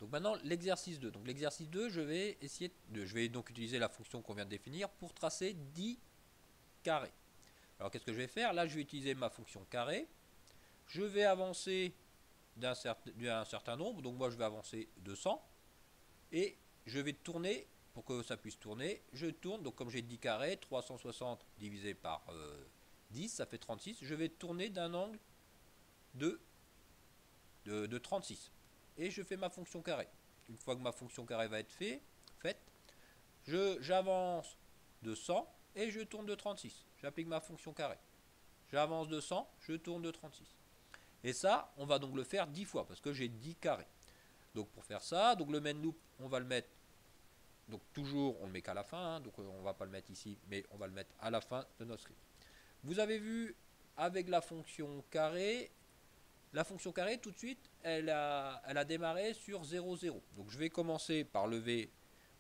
Donc maintenant l'exercice 2. Donc l'exercice 2, je vais donc utiliser la fonction qu'on vient de définir pour tracer 10 carrés. Alors qu'est-ce que je vais faire? Là, je vais utiliser ma fonction carré. Je vais avancer d'un certain nombre. Donc moi, je vais avancer de 100. Et je vais tourner, pour que ça puisse tourner, je tourne. Donc comme j'ai 10 carrés, 360 divisé par 10, ça fait 36. Je vais tourner d'un angle de 36. Et je fais ma fonction carré. Une fois que ma fonction carré va être faite, j'avance de 100 et je tourne de 36. J'applique ma fonction carré. J'avance de 100, je tourne de 36. Et ça, on va donc le faire 10 fois parce que j'ai 10 carrés. Donc pour faire ça, donc le main loop, on va le mettre, donc toujours on le met qu'à la fin, hein, donc on va pas le mettre ici, mais on va le mettre à la fin de notre script. Vous avez vu avec la fonction carré tout de suite, elle a démarré sur 0, 0. Donc je vais commencer par lever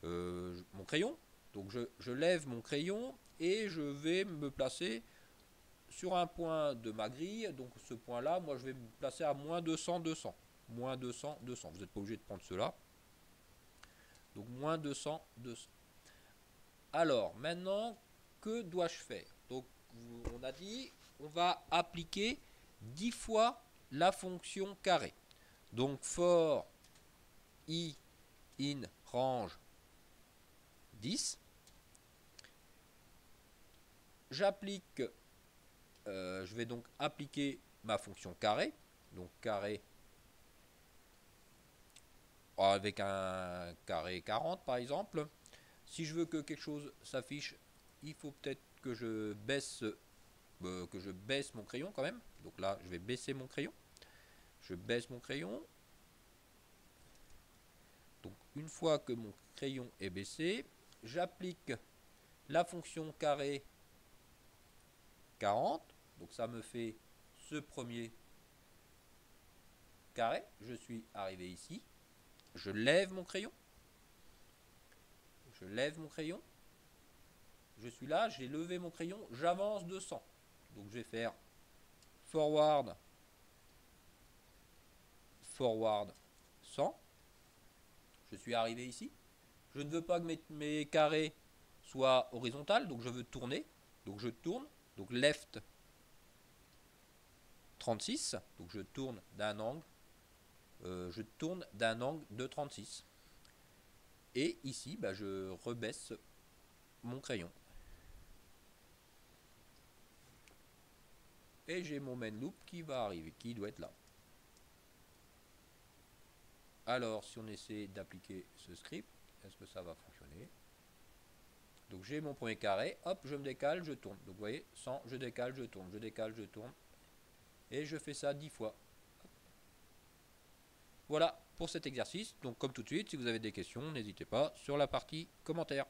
mon crayon. Donc je lève mon crayon et je vais me placer sur un point de ma grille. Donc ce point là, moi je vais me placer à moins 200, 200. Moins 200, 200. Vous n'êtes pas obligé de prendre cela. Donc moins 200, 200. Alors maintenant, que dois-je faire? Donc on a dit, on va appliquer 10 fois la fonction carré. Donc for i in range 10. J'applique, je vais donc appliquer ma fonction carré. Donc carré avec un carré 40 par exemple. Si je veux que quelque chose s'affiche, il faut peut-être que je baisse mon crayon quand même. Donc là, je vais baisser mon crayon. Je baisse mon crayon. Donc une fois que mon crayon est baissé, j'applique la fonction carré 40. Donc ça me fait ce premier carré. Je suis arrivé ici. Je lève mon crayon. Je lève mon crayon. Je suis là, j'ai levé mon crayon, j'avance de 100. Donc je vais faire forward 100. Je suis arrivé ici. Je ne veux pas que mes carrés soient horizontales, donc je veux tourner. Donc je tourne. Donc left 36. Donc je tourne d'un angle. De 36. Et ici, je rebaisse mon crayon. Et j'ai mon main loop qui va arriver, qui doit être là. Alors, si on essaie d'appliquer ce script, est-ce que ça va fonctionner? Donc j'ai mon premier carré, hop, je me décale, je tourne. Donc vous voyez, 100, je décale, je tourne, je décale, je tourne. Et je fais ça 10 fois. Voilà pour cet exercice. Donc comme tout de suite, si vous avez des questions, n'hésitez pas sur la partie commentaires.